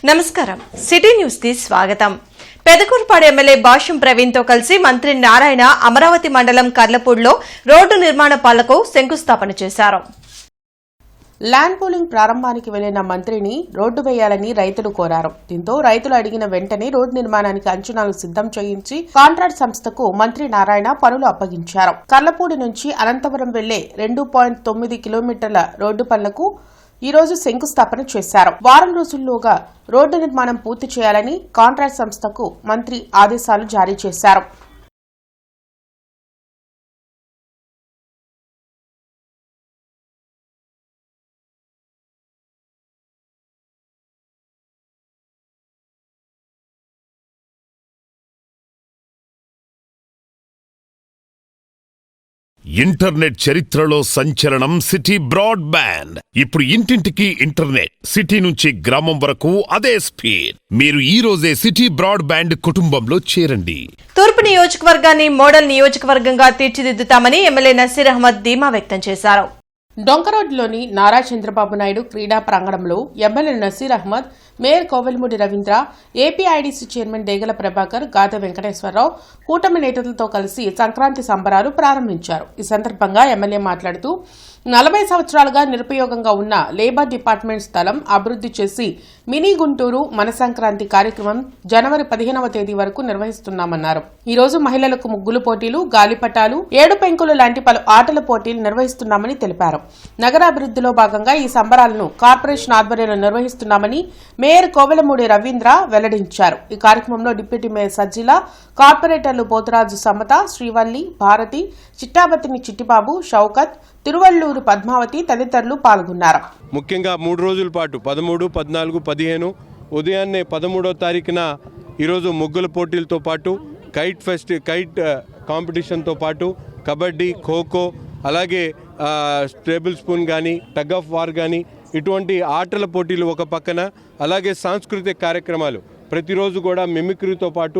నమస్కారం city news కి స్వాగతం. పెదకూరుపాడు ఎమ్మెల్యే భాష్యం ప్రవీణ్ తో కలిసి మంత్రి నారాయణ అమరావతి మండలం కర్లపూడిలో రోడ్డు నిర్మాణ పనులకు శంకుస్థాపన చేశారు. ల్యాండ్ పూలింగ్ ప్రారంభానికి వెళ్లిన మంత్రిని రోడ్డు వేయాలని రైతులు కోరారు. దీంతో రైతులు అడిగిన వెంటనే రోడ్డు నిర్మాణానికి అంచనాలు సిద్దం చేయించి కాంట్రాక్ట్ సంస్థకు మంత్రి నారాయణ పనులు అప్పగించారు. కర్లపూడి నుంచి అనంతపురం వెళ్లే 2.9 కిలోమీటర్ల రోడ్డు పనులకు ఈ రోజు శంకుస్థాపన చేశారు. వారం రోజుల్లోగా రోడ్డు నిర్మాణం పూర్తి చేయాలని కాంట్రాక్ట్ సంస్థకు మంత్రి ఆదేశాలు జారీ చేశారు. ఇంటర్నెట్ చరిత్రలో సంచలనం సిటీ బ్రాడ్బ్యాండ్. ఇప్పుడు ఇంటింటికి ఇంటర్నెట్, సిటీ నుంచి గ్రామం వరకు అదే స్పీడ్. మీరు ఈ రోజే సిటీ బ్రాడ్బ్యాండ్ కుటుంబంలో చేరండి. తూర్పు నియోజకవర్గాన్ని మోడల్ నియోజకవర్గంగా తీర్చిదిద్దుతామని ఎమ్మెల్యే నసీర్ అహ్మద్ ధీమా వ్యక్తం చేశారు. డొంకరోడ్లోని నారా చంద్రబాబు నాయుడు క్రీడా ప్రాంగణంలో MLA Naseer Ahmed, mayor Kovelamudi Ravindra, APIDC chairman Degala Prabhakar, Gada Venkateswararao కూటమి నేతలతో కలిసి సంక్రాంతి సంబరాలు ప్రారంభించారు. ఈ సందర్భంగా ఎమ్మెల్యే మాట్లాడుతూ 40 సంవత్సరాలుగా నిరుపయోగంగా ఉన్న లేబర్ డిపార్ట్మెంట్ స్థలం అభివృద్ది చేసి మినీ గుంటూరు మన సంక్రాంతి కార్యక్రమం జనవరి 15వ తేదీ వరకు నిర్వహిస్తున్నామన్నారు. ఈ రోజు మహిళలకు ముగ్గులు పోటీలు, గాలిపటాలు, 7 పెంకులు లాంటి పలు ఆటల పోటీలు నిర్వహిస్తున్నామని తెలిపారు. నగరాభివృద్దిలో భాగంగా ఈ సంబరాలను కార్పొరేషన్ ఆధ్వర్యంలో నిర్వహిస్తున్నామని మేయర్ కోవెలమూడి రవీంద్ర వెల్లడించారు. ఈ కార్యక్రమంలో డిప్యూటీ మేయర్ సజ్జిల, కార్పొరేటర్లు పోతరాజు సమత, శ్రీవల్లి, భారతి, చిట్టాబత్తిని చిట్టిబాబు, షౌకత్, తిరువళ్లూరు పద్మావతి తదితరులు పాల్గొన్నారు. ముఖ్యంగా 3 రోజుల పాటు 13, 14, 15 ఉదయాన్నే 13వ తారీఖున ఈరోజు ముగ్గుల పోటీలతో పాటు కైట్ కాంపిటీషన్తో పాటు కబడ్డీ, ఖోఖో, అలాగే టేబుల్ స్పూన్ కానీ, టగ్ ఆఫ్ వార్ కానీ ఇటువంటి ఆటల పోటీలు ఒక పక్కన, అలాగే సాంస్కృతిక కార్యక్రమాలు ప్రతిరోజు కూడా మిమిక్రీతో పాటు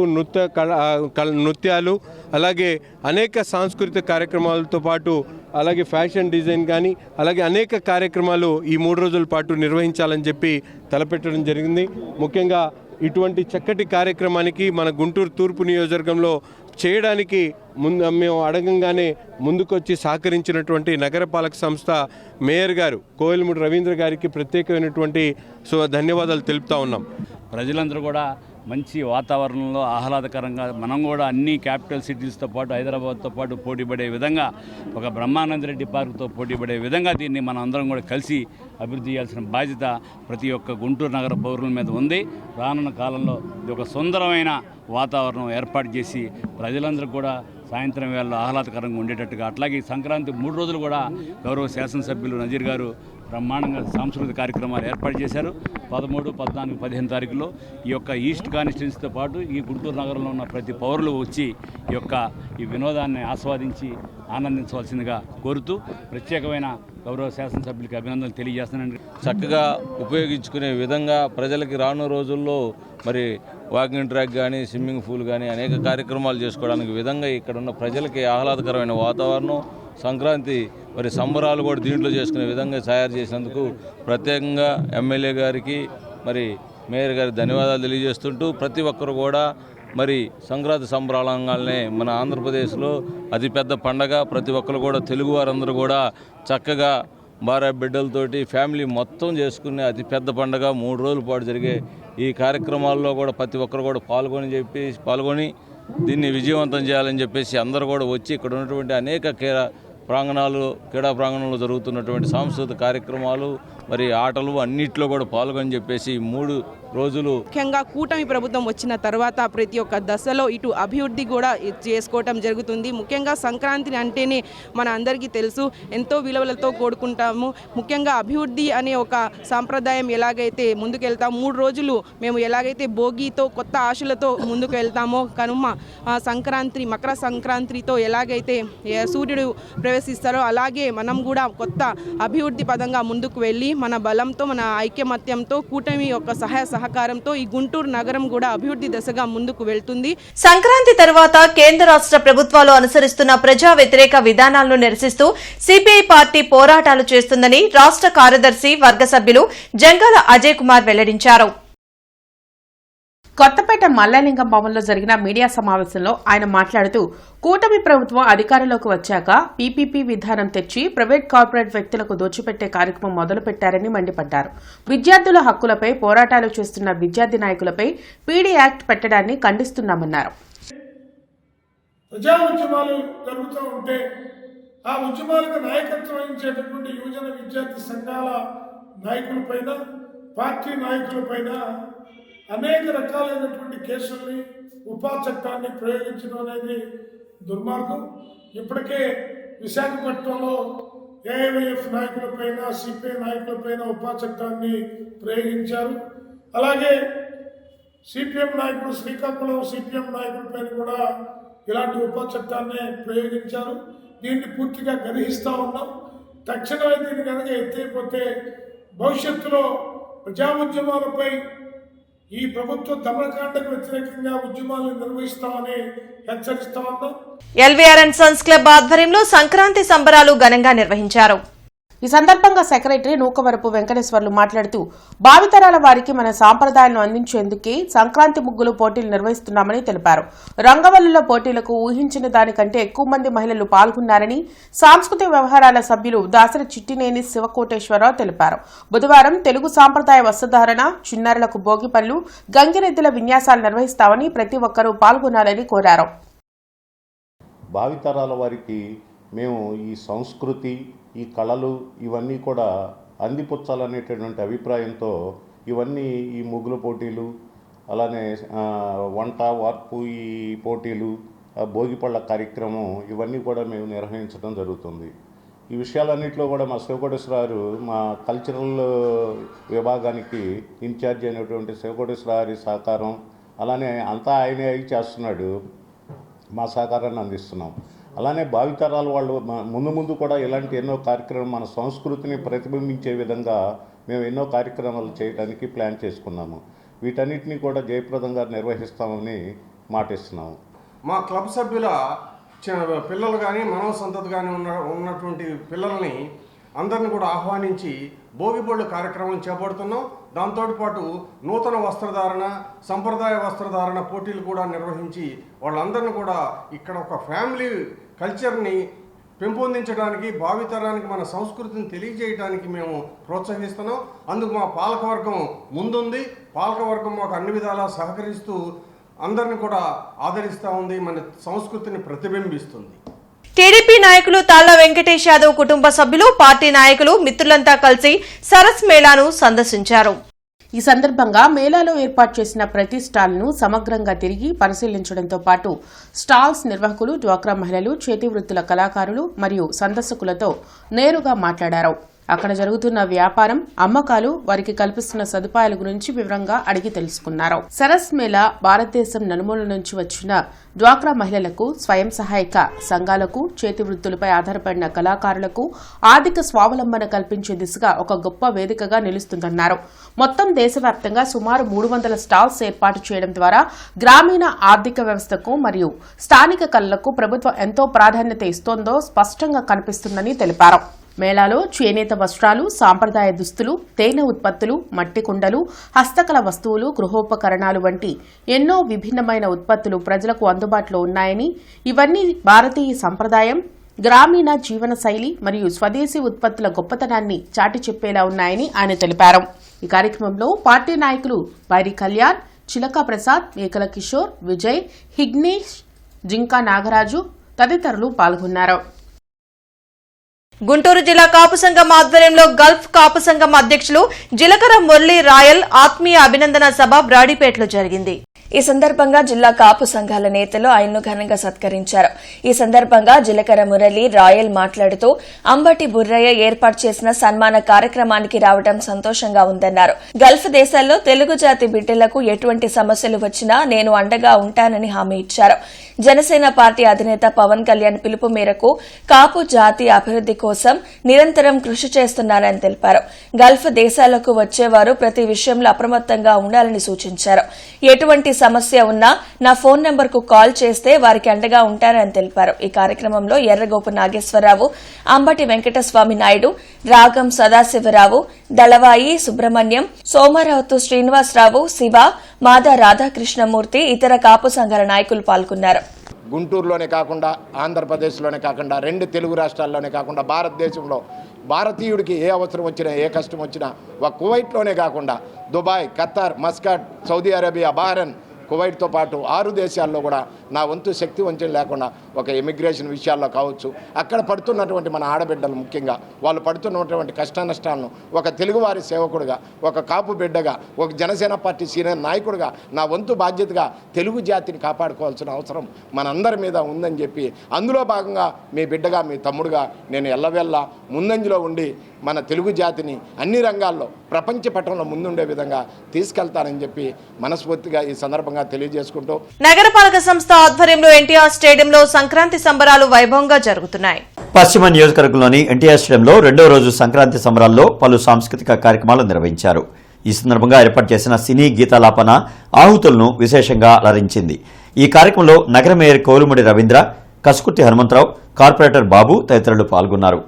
నృత్యాలు, అలాగే అనేక సాంస్కృతిక కార్యక్రమాలతో పాటు అలాగే ఫ్యాషన్ డిజైన్ కానీ అలాగే అనేక కార్యక్రమాలు ఈ 3 రోజుల పాటు నిర్వహించాలని చెప్పి తలపెట్టడం జరిగింది. ముఖ్యంగా ఇటువంటి చక్కటి కార్యక్రమానికి మన గుంటూరు తూర్పు నియోజకవర్గంలో చేయడానికి మేము అడగంగానే ముందుకొచ్చి సహకరించినటువంటి నగరపాలక సంస్థ మేయర్ గారు కోవెలమూడి రవీంద్ర గారికి ప్రత్యేకమైనటువంటి ధన్యవాదాలు తెలుపుతా ఉన్నాం. ప్రజలందరూ కూడా మంచి వాతావరణంలో ఆహ్లాదకరంగా మనం కూడా అన్ని క్యాపిటల్ సిటీస్తో పాటు హైదరాబాద్తో పాటు పోటీపడే విధంగా ఒక బ్రహ్మానందరెడ్డి పార్కుతో పోటీపడే విధంగా దీన్ని మనం అందరం కూడా కలిసి అభివృద్ధి చేయాల్సిన బాధ్యత ప్రతి ఒక్క గుంటూరు నగర పౌరుల మీద ఉంది. రానున్న కాలంలో ఇది ఒక సుందరమైన వాతావరణం ఏర్పాటు చేసి ప్రజలందరూ కూడా సాయంత్రం వేళలో ఆహ్లాదకరంగా ఉండేటట్టుగా, అట్లాగే సంక్రాంతి 3 రోజులు కూడా గౌరవ శాసనసభ్యులు నజీర్ గారు బ్రహ్మాండంగా సాంస్కృతిక కార్యక్రమాలు ఏర్పాటు చేశారు. 13, 14, 15 తారీఖులో ఈ యొక్క ఈస్ట్ కాన్స్టిట్యున్సీతో పాటు ఈ గుంటూరు నగరంలో ఉన్న ప్రతి పౌరులు వచ్చి ఈ వినోదాన్ని ఆస్వాదించి ఆనందించవలసిందిగా కోరుతూ ప్రత్యేకమైన గౌరవ శాసనసభ్యులకి అభినందనలు తెలియజేస్తానండి. చక్కగా ఉపయోగించుకునే విధంగా ప్రజలకి రానున్న రోజుల్లో మరి వాకింగ్ ట్రాక్ కానీ, స్విమ్మింగ్ పూల్ కానీ అనేక కార్యక్రమాలు చేసుకోవడానికి విధంగా ఇక్కడ ఉన్న ప్రజలకి ఆహ్లాదకరమైన వాతావరణం, సంక్రాంతి మరి సంబరాలు కూడా దీంట్లో చేసుకునే విధంగా తయారు చేసినందుకు ప్రత్యేకంగా ఎమ్మెల్యే గారికి మరి మేయర్ గారికి ధన్యవాదాలు తెలియజేస్తుంటూ ప్రతి ఒక్కరు కూడా మరి సంక్రాంతి సంబరాలంగానే మన ఆంధ్రప్రదేశ్లో అతిపెద్ద పండగ. ప్రతి ఒక్కరు కూడా తెలుగు వారందరూ కూడా చక్కగా భార్య బిడ్డలతోటి ఫ్యామిలీ మొత్తం చేసుకునే అతిపెద్ద పండగ 3 రోజుల పాటు జరిగే ఈ కార్యక్రమాల్లో కూడా ప్రతి ఒక్కరు కూడా పాల్గొని దీన్ని విజయవంతం చేయాలని చెప్పేసి అందరూ కూడా వచ్చి ఇక్కడ ఉన్నటువంటి అనేక క్రీడా ప్రాంగణంలో జరుగుతున్నటువంటి సాంస్కృతిక కార్యక్రమాలు మరి ఆటలు అన్నిట్లో కూడా పాల్గొని చెప్పేసి 3 రోజులు ముఖ్యంగా కూటమి ప్రభుత్వం వచ్చిన తర్వాత ప్రతి ఒక్క దశలో ఇటు అభివృద్ధి కూడా చేసుకోవటం జరుగుతుంది. ముఖ్యంగా సంక్రాంతి అంటేనే మన అందరికీ తెలుసు, ఎంతో విలువలతో కూడుకుంటాము. ముఖ్యంగా అభివృద్ధి అనే ఒక సాంప్రదాయం ఎలాగైతే ముందుకెళ్తామో 3 రోజులు మేము ఎలాగైతే భోగితో కొత్త ఆశలతో ముందుకు వెళ్తామో, కనుమ సంక్రాంతి, మకర సంక్రాంతితో ఎలాగైతే సూర్యుడు ప్రవేశిస్తారో అలాగే మనం కూడా కొత్త అభివృద్ధి పదంగా ముందుకు వెళ్ళి మన బలంతో, మన ఐక్యమత్యంతో, కూటమి యొక్క సహకారంతో ఈ గుంటూరు నగరం కూడా అభివృద్ధి దశగా ముందుకు వెళ్తుంది. సంక్రాంతి తర్వాత కేంద్ర రాష్ట్ర ప్రభుత్వాలు అనుసరిస్తున్న ప్రజా వ్యతిరేక విధానాలను నిరసిస్తూ సిపిఐ పార్టీ పోరాటాలు చేస్తుందని రాష్ట్ర కార్యదర్శి వర్గ సభ్యులు జంగాల అజయ్ కుమార్ వెల్లడించారు. కొత్తపేట మల్లాలింగం భవన్లో జరిగిన మీడియా సమావేశంలో ఆయన మాట్లాడుతూ కూటమి ప్రభుత్వం అధికారంలోకి వచ్చాక పీపీపీ విధానం తెచ్చి ప్రైవేట్ కార్పొరేట్ వ్యక్తులకు దోచిపెట్టే కార్యక్రమం మొదలుపెట్టారని మండిపడ్డారు. విద్యార్థుల హక్కులపై పోరాటాలు చేస్తున్న విద్యార్థి నాయకులపై పీడీ యాక్ట్ పెట్టడాన్ని ఖండిస్తున్నామన్నారు. ప్రజా ఉద్యమాలు జరుగుతూ ఉంటే ఆ ఉద్యమాలకు నాయకత్వం వహించేటటువంటి యువజన విద్యార్థి సంఘాల నాయకులపైన, పార్టీ నాయకులపైన అనేక రకాలైనటువంటి కేసుల్ని, ఉపా చట్టాన్ని ప్రయోగించడం అనేది దుర్మార్గం. ఇప్పటికే విశాఖపట్నంలో ఏఐవైఎఫ్ నాయకులపైన, సిపిఐ నాయకులపైన ఉపా చట్టాన్ని ప్రయోగించారు. అలాగే సిపిఎం నాయకుడు, శ్రీకాకుళం సిపిఎం నాయకులపైన కూడా ఇలాంటి ఉపా చట్టాన్ని ప్రయోగించారు. దీన్ని పూర్తిగా గర్హిస్తూ ఉన్నాం. తక్షణమే దీన్ని కనుక ఎత్తైపోతే భవిష్యత్తులో ప్రజా ఉద్యమాలపై ఈ ప్రభుత్వ దమనకాండకు వ్యతిరేకంగా ఉద్యమాలను నిర్వహిస్తామని హెచ్చరిస్తా ఉన్నాం. ఎల్వీఆర్ అండ్ సన్స్ క్లబ్ ఆధ్వర్యంలో సంక్రాంతి సంబరాలు ఘనంగా నిర్వహించారు. ఈ సందర్భంగా సెక్రటరీ నూకవరపు వెంకటేశ్వర్లు మాట్లాడుతూ భావితరాల వారికి మన సాంప్రదాయాలను అందించేందుకే సంక్రాంతి ముగ్గులు పోటీలు నిర్వహిస్తున్నామని తెలిపారు. రంగవల్లుల పోటీలకు ఊహించిన దానికంటే ఎక్కువ మంది మహిళలు పాల్గొన్నారని సాంస్కృతిక వ్యవహారాల సభ్యులు దాసరి చిట్టినేని శివకోటేశ్వరరావు తెలిపారు. బుధవారం తెలుగు సాంప్రదాయ వస్త్రధారణ, చిన్నారులకు భోగి పనులు, గంగిరెద్దుల విన్యాసాలు నిర్వహిస్తామని ప్రతి ఒక్కరూ పాల్గొనాలని కోరారు. భావితరాల వారికి మేము ఈ సంస్కృతి, ఈ కళలు ఇవన్నీ కూడా అందిపుచ్చాలనేటటువంటి అభిప్రాయంతో ఇవన్నీ ఈ ముగ్గుల పోటీలు, అలానే వంట వార్పు ఈ పోటీలు, భోగిపళ్ళ కార్యక్రమం ఇవన్నీ కూడా మేము నిర్వహించడం జరుగుతుంది. ఈ విషయాలన్నింటిలో కూడా మా శివకోటేశ్వరారు, మా కల్చరల్ విభాగానికి ఇన్ఛార్జ్ అయినటువంటి శివకోటేశ్వరారి సహకారం, అలానే అంతా ఆయనే చేస్తున్నాడు, మా సహకారాన్ని అందిస్తున్నాం. అలానే భావితరాల వాళ్ళు ముందు కూడా ఇలాంటి ఎన్నో కార్యక్రమాలు, మన సంస్కృతిని ప్రతిబింబించే విధంగా మేము ఎన్నో కార్యక్రమాలు చేయడానికి ప్లాన్ చేసుకున్నాము. వీటన్నిటినీ కూడా జయప్రదంగా నిర్వహిస్తామని మాటిస్తున్నాము. మా క్లబ్ సభ్యుల పిల్లలు కానీ, మనవ సంతతి కానీ ఉన్నటువంటి పిల్లల్ని అందరిని కూడా ఆహ్వానించి భోగిపళ్ళు కార్యక్రమం చేపడుతున్నాం. దాంతోపాటు నూతన వస్త్రధారణ, సంప్రదాయ వస్త్రధారణ పోటీలు కూడా నిర్వహించి వాళ్ళందరినీ కూడా ఇక్కడ ఒక ఫ్యామిలీ కల్చర్ని పెంపొందించడానికి, భావితరానికి మన సంస్కృతిని తెలియజేయడానికి మేము ప్రోత్సహిస్తున్నాం. అందుకు మా పాలకవర్గం ముందుంది. పాలకవర్గం మాకు అన్ని విధాలా సహకరిస్తూ అందరిని కూడా ఆదరిస్తూ ఉంది, మన సంస్కృతిని ప్రతిబింబిస్తుంది. టీడీపీ నాయకులు తాళ్ల వెంకటేష్ యాదవ్ కుటుంబ సభ్యులు, పార్టీ నాయకులు, మిత్రులంతా కలిసి సరస్ మేళాను సందర్శించారు. ఈ సందర్భంగా మేళాలో ఏర్పాటు చేసిన ప్రతి స్టాల్ను సమగ్రంగా తిరిగి పరిశీలించడంతో పాటు స్టాల్స్ నిర్వాహకులు, డ్వాక్రా మహిళలు, చేతి వృత్తుల కళాకారులు మరియు సందర్శకులతో నేరుగా మాట్లాడారు. అక్కడ జరుగుతున్న వ్యాపారం, అమ్మకాలు, వారికి కల్పిస్తున్న సదుపాయాల గురించి వివరంగా అడిగి తెలుసుకున్నారు. సరస్ మేళా భారతదేశం నలుమూల నుంచి వచ్చిన డ్వాక్రా మహిళలకు, స్వయం సహాయక సంఘాలకు, చేతి వృత్తులపై ఆధారపడిన కళాకారులకు ఆర్థిక స్వావలంబన కల్పించే దిశగా ఒక గొప్ప వేదికగా నిలుస్తుందన్నారు. మొత్తం దేశవ్యాప్తంగా సుమారు 300 స్టాల్స్ ఏర్పాటు చేయడం ద్వారా గ్రామీణ ఆర్థిక వ్యవస్థకు మరియు స్థానిక కళలకు ప్రభుత్వం ఎంతో ప్రాధాన్యత ఇస్తోందో స్పష్టంగా కనిపిస్తుందని తెలిపారు. మేళాలో చేనేత వస్త్రాలు, సాంప్రదాయ దుస్తులు, తేనె ఉత్పత్తులు, మట్టి కుండలు, హస్తకళ వస్తువులు, గృహోపకరణాలు వంటి ఎన్నో విభిన్నమైన ఉత్పత్తులు ప్రజలకు అందుబాటులో ఉన్నాయని, ఇవన్నీ భారతీయ సంప్రదాయం, గ్రామీణ జీవన శైలి మరియు స్వదేశీ ఉత్పత్తుల గొప్పతనాన్ని చాటి చెప్పేలా ఉన్నాయని ఆయన తెలిపారు. ఈ కార్యక్రమంలో పార్టీ నాయకులు వైరి కళ్యాణ్, చిలకా ప్రసాద్, మేకల కిషోర్, విజయ్, హిగ్నేష్, జింకా నాగరాజు తదితరులు పాల్గొన్నారు. గుంటూరు జిల్లా కాపు సంఘం ఆధ్వర్యంలో గల్ఫ్ కాపు సంఘం అధ్యక్షులు జిలకర మురళీ రాయల్ ఆత్మీయ అభినందన సభ బ్రాడీపేటలో జరిగింది. ఈ సందర్భంగా జిల్లా కాపు సంఘాల నేతలు ఆయన్ను ఘనంగా సత్కరించారు. ఈ సందర్భంగా జిలకర మురళి రాయల్ మాట్లాడుతూ అంబటి బుర్రయ్య ఏర్పాటు చేసిన సన్మాన కార్యక్రమానికి రావడం సంతోషంగా ఉందన్నారు. గల్ఫ్ దేశాల్లో తెలుగు జాతి బిడ్డలకు ఎటువంటి సమస్యలు వచ్చినా నేను అండగా ఉంటానని హామీ ఇచ్చారు. జనసేన పార్టీ అధినేత పవన్ కళ్యాణ్ పిలుపు మేరకు కాపు జాతి అభివృద్ది కోసం నిరంతరం కృషి చేస్తున్నానని తెలిపారు. గల్ఫ్ దేశాలకు వచ్చేవారు ప్రతి విషయంలో అప్రమత్తంగా ఉండాలని సూచించారు. ఎటువంటి సమస్య ఉన్నా నా ఫోన్ నంబర్కు కాల్ చేస్తే వారికి అండగా ఉంటారని తెలిపారు. ఈ కార్యక్రమంలో ఎర్రగోపు నాగేశ్వరరావు, అంబటి వెంకటస్వామి నాయుడు, రాగం సదాశివరావు, దళవాయి సుబ్రహ్మణ్యం, సోమారావుతు శ్రీనివాసరావు, శివ, మాదా రాధాకృష్ణమూర్తి ఇతర కాపు సంఘాల నాయకులు పాల్గొన్నారు. గుంటూరులోనే కాకుండా ఆంధ్రప్రదేశ్లోనే కాకుండా 2 తెలుగు రాష్ట్రాల్లోనే కాకుండా భారతదేశంలో భారతీయుడికి ఏ అవసరం వచ్చినా ఏ కష్టం వచ్చినా ఒక కువైట్లోనే కాకుండా Dubai, Qatar, Muscat, Saudi Arabia, Bahrain, కువైట్తో పాటు 6 దేశాల్లో కూడా నా వంతు శక్తి వంచన లేకుండా ఒక ఇమిగ్రేషన్ విషయాల్లో కావచ్చు, అక్కడ పడుతున్నటువంటి మన ఆడబిడ్డలు ముఖ్యంగా వాళ్ళు పడుతున్నటువంటి కష్ట నష్టాలను ఒక తెలుగువారి సేవకుడిగా, ఒక కాపు బిడ్డగా, ఒక జనసేన పార్టీ సీనియర్ నాయకుడిగా నా వంతు బాధ్యతగా తెలుగు జాతిని కాపాడుకోవాల్సిన అవసరం మనందరి మీద ఉందని చెప్పి అందులో భాగంగా మీ బిడ్డగా, మీ తమ్ముడుగా నేను ఎల్లవెల్లా ముందంజలో ఉండి మన తెలుగు జాతిని అన్ని రంగాల్లో ప్రపంచ పటంలో ముందుండే విధంగా తీసుకెళ్తానని చెప్పి మనస్ఫూర్తిగా ఈ సందర్భంగా తెలియజేసుకుంటూ నగరపాలక సంస్థ ఆధ్వర్యంలో ఎన్టీఆర్ స్టేడియంలో సంక్రాంతి సంబరాలు వైభవంగా జరుగుతున్నాయి. పశ్చిమ నియోజకవర్గంలోని ఎన్టీఆర్ స్టేడియంలో 2వ రోజు సంక్రాంతి సంబరాల్లో పలు సాంస్కృతిక కార్యక్రమాలు నిర్వహించారు. ఈ సందర్భంగా ఏర్పాటు చేసిన సినీ గీతాలాపన ఆహుతులను విశేషంగా అలరించింది. ఈ కార్యక్రమంలో నగర మేయర్ కోలుముడి రవీంద్ర, కసుకుర్తి హనుమంతరావు, కార్పొరేటర్ బాబు తదితరులు పాల్గొన్నారు.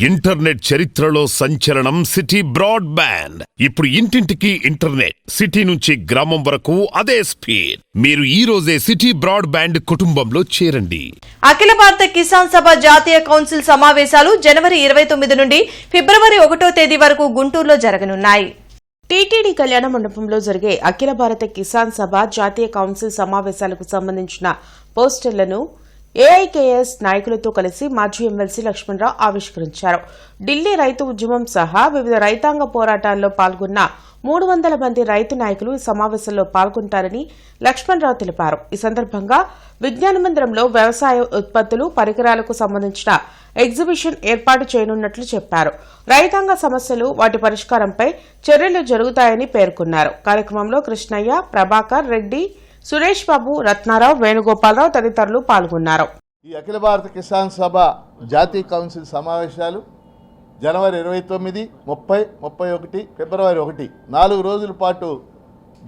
ఇంటర్నెట్ చరిత్రలో సంచలనం సిటీ బ్రాడ్బ్యాండ్. ఇప్పుడు ఇంటింటికి ఇంటర్నెట్, సిటీ నుంచి గ్రామం వరకు అదే స్పీడ్. మీరు ఈ రోజే సిటీ బ్రాడ్బ్యాండ్ కుటుంబంలో చేరండి. అఖిల భారత కిసాన్ సభ జాతీయ కౌన్సిల్ సమావేశాలు జనవరి 29 నుండి ఫిబ్రవరి 1వ తేదీ వరకు గుంటూరులో జరగనున్నాయి. టీటీడీ కళ్యాణ మండపంలో జరిగే అఖిల భారత కిసాన్ సభ జాతీయ కౌన్సిల్ సమావేశాలకు సంబంధించిన పోస్టర్లను ఏఐకేఎస్ నాయకులతో కలిసి మాజీ ఎమ్మెల్సీ లక్ష్మణరావు ఆవిష్కరించారు. ఢిల్లీ రైతు ఉద్యమం సహా వివిధ రైతాంగ పోరాటాల్లో పాల్గొన్న 300 మంది రైతు నాయకులు ఈ సమావేశంలో పాల్గొంటారని లక్ష్మణరావు తెలిపారు. ఈ సందర్భంగా విజ్ఞాన మందిరంలో వ్యవసాయ ఉత్పత్తులు, పరికరాలకు సంబంధించిన ఎగ్జిబిషన్ ఏర్పాటు చేయనున్నట్లు చెప్పారు. రైతాంగ సమస్యలు, వాటి పరిష్కారంపై చర్యలు జరుగుతాయని పేర్కొన్నారు. కార్యక్రమంలో కృష్ణయ్య, ప్రభాకర్ రెడ్డి, సురేష్ బాబు, రత్నారావు, వేణుగోపాలరావు తదితరులు పాల్గొన్నారు. ఈ అఖిల భారత కిసాన్ సభ జాతీయ కౌన్సిల్ సమావేశాలు జనవరి 29, 30, 31, ఫిబ్రవరి 1 4 రోజుల పాటు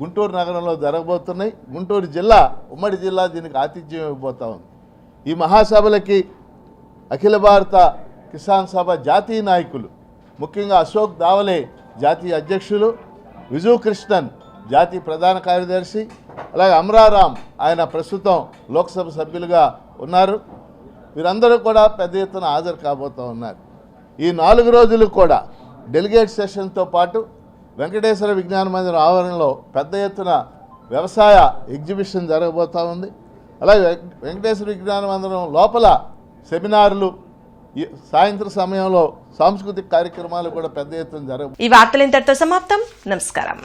గుంటూరు నగరంలో జరగబోతున్నాయి. గుంటూరు జిల్లా, ఉమ్మడి జిల్లా దీనికి ఆతిథ్యం ఇవ్వబోతా ఉంది. ఈ మహాసభలకి అఖిల భారత కిసాన్ సభ జాతీయ నాయకులు, ముఖ్యంగా అశోక్ దావలే జాతీయ అధ్యక్షులు, విజు కృష్ణన్ జాతీయ ప్రధాన కార్యదర్శి, అలాగే అమరారాం ఆయన ప్రస్తుతం లోక్సభ సభ్యులుగా ఉన్నారు. వీరందరూ కూడా పెద్ద ఎత్తున హాజరు కాబోతూ ఉన్నారు. ఈ 4 రోజులు కూడా డెలిగేట్ సెషన్తో పాటు వెంకటేశ్వర విజ్ఞాన మందిరం ఆవరణలో పెద్ద ఎత్తున వ్యవసాయ ఎగ్జిబిషన్ జరగబోతూ ఉంది. అలాగే వెంకటేశ్వర విజ్ఞాన మందిరం లోపల సెమినార్లు, సాయంత్రం సమయంలో సాంస్కృతిక కార్యక్రమాలు కూడా పెద్ద ఎత్తున జరగబోతాయి. ఈ వార్తలు ఇంతటితో సమాప్తం. నమస్కారం.